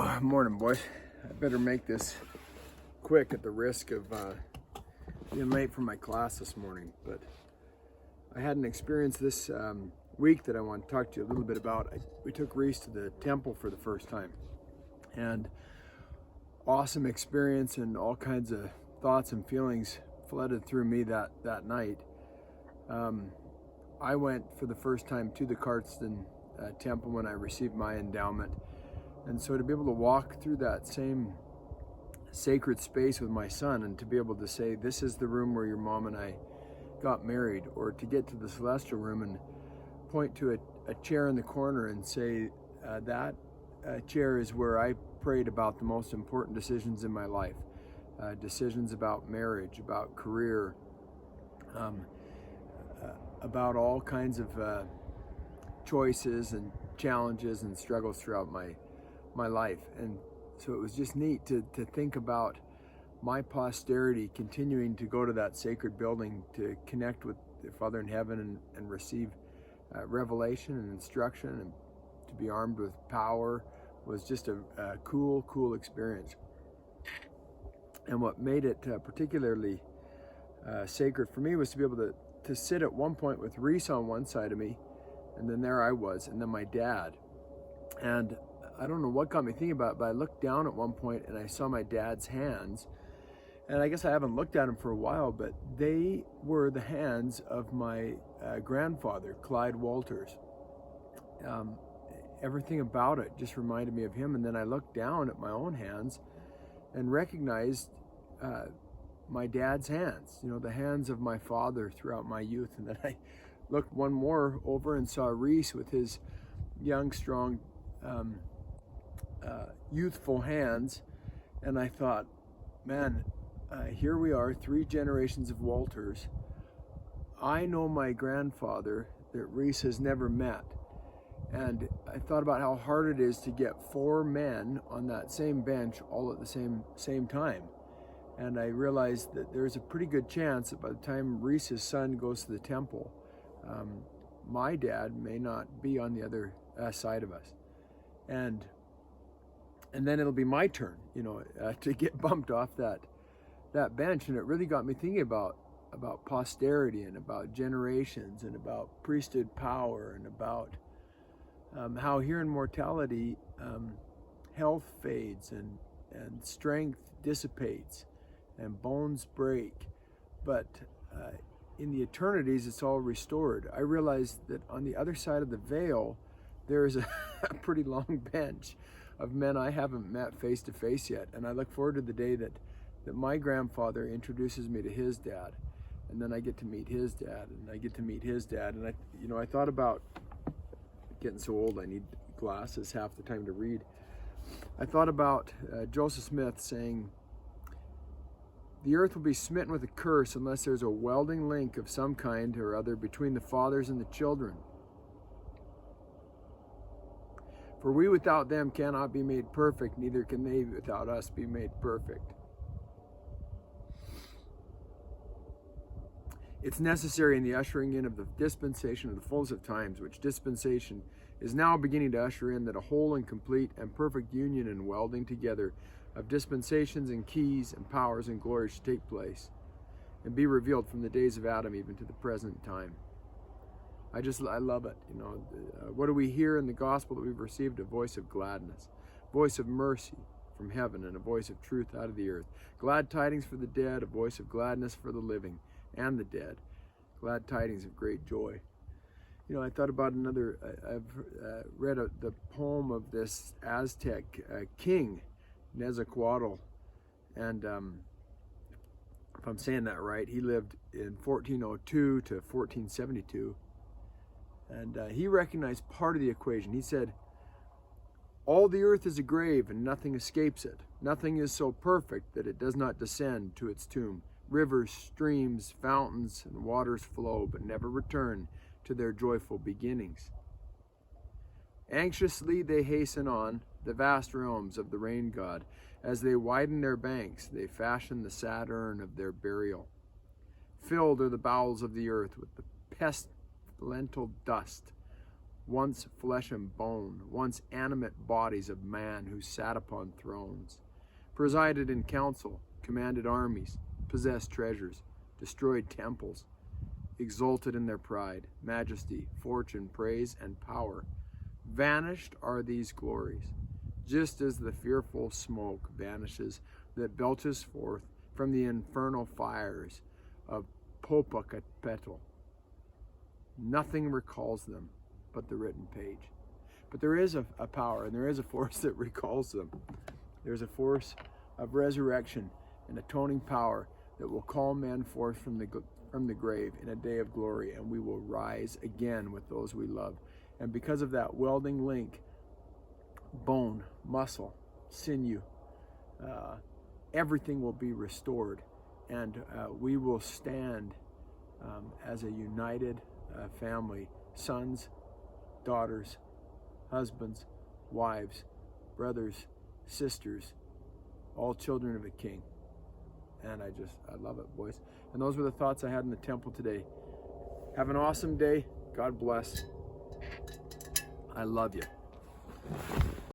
Oh, morning, boys. I better make this quick at the risk of being late for my class this morning. But I had an experience this week that I want to talk to you a little bit about. We took Reese to the temple for the first time, and awesome experience, and all kinds of thoughts and feelings flooded through me that night. I went for the first time to the Cardston temple when I received my endowment. And so to be able to walk through that same sacred space with my son, and to be able to say, this is the room where your mom and I got married, or to get to the celestial room and point to a chair in the corner and say, that chair is where I prayed about the most important decisions in my life, decisions about marriage, about career, about all kinds of choices and challenges and struggles throughout my life. And so it was just neat to think about my posterity continuing to go to that sacred building to connect with the Father in heaven and receive revelation and instruction, and to be armed with power was just a cool experience. And what made it particularly sacred for me was to be able to sit at one point with Reese on one side of me, and then there I was, and then my dad. And I don't know what got me thinking about it, but I looked down at one point and I saw my dad's hands. And I guess I haven't looked at them for a while, but they were the hands of my grandfather, Clyde Walters. Everything about it just reminded me of him. And then I looked down at my own hands and recognized my dad's hands, the hands of my father throughout my youth. And then I looked one more over and saw Reese with his young, strong, youthful hands, and I thought, man, here we are, 3 generations of Walters. I know my grandfather that Reese has never met, and I thought about how hard it is to get 4 men on that same bench all at the same time. And I realized that there's a pretty good chance that by the time Reese's son goes to the temple, my dad may not be on the other side of us. And then it'll be my turn, to get bumped off that bench. And it really got me thinking about posterity, and about generations, and about priesthood power, and about how here in mortality, health fades, and strength dissipates, and bones break. But in the eternities, it's all restored. I realized that on the other side of the veil, there is a pretty long bench of men I haven't met face to face yet. And I look forward to the day that my grandfather introduces me to his dad, and then I get to meet his dad, and I get to meet his dad. And I thought about getting so old I need glasses half the time to read. I thought about Joseph Smith saying, the earth will be smitten with a curse unless there's a welding link of some kind or other between the fathers and the children. For we without them cannot be made perfect, neither can they without us be made perfect. It's necessary in the ushering in of the dispensation of the fullness of times, which dispensation is now beginning to usher in, that a whole and complete and perfect union and welding together of dispensations and keys and powers and glories should take place, and be revealed from the days of Adam even to the present time. I love it. What do we hear in the gospel that we've received? A voice of gladness, voice of mercy from heaven, and a voice of truth out of the earth. Glad tidings for the dead, a voice of gladness for the living and the dead. Glad tidings of great joy. I thought about another, I've read the poem of this Aztec king, Nezahualcóyotl, and if I'm saying that right, he lived in 1402 to 1472. And he recognized part of the equation. He said, all the earth is a grave and nothing escapes it. Nothing is so perfect that it does not descend to its tomb. Rivers, streams, fountains, and waters flow, but never return to their joyful beginnings. Anxiously they hasten on the vast realms of the rain god. As they widen their banks, they fashion the sad urn of their burial. Filled are the bowels of the earth with the pestilential dust once flesh and bone, once animate bodies of man who sat upon thrones, presided in council, commanded armies, possessed treasures, destroyed temples, exulted in their pride, majesty, fortune, praise, and power. Vanished are these glories, just as the fearful smoke vanishes that belches forth from the infernal fires of Popocatépetl. Nothing recalls them but the written page. But there is a power, and there is a force that recalls them. There's a force of resurrection and atoning power that will call men forth from the grave in a day of glory, and we will rise again with those we love. And because of that welding link, bone, muscle, sinew, everything will be restored, and we will stand as a united family, sons, daughters, husbands, wives, brothers, sisters, all children of a king. And I love it, boys. And those were the thoughts I had in the temple today. Have an awesome day. God bless. I love you.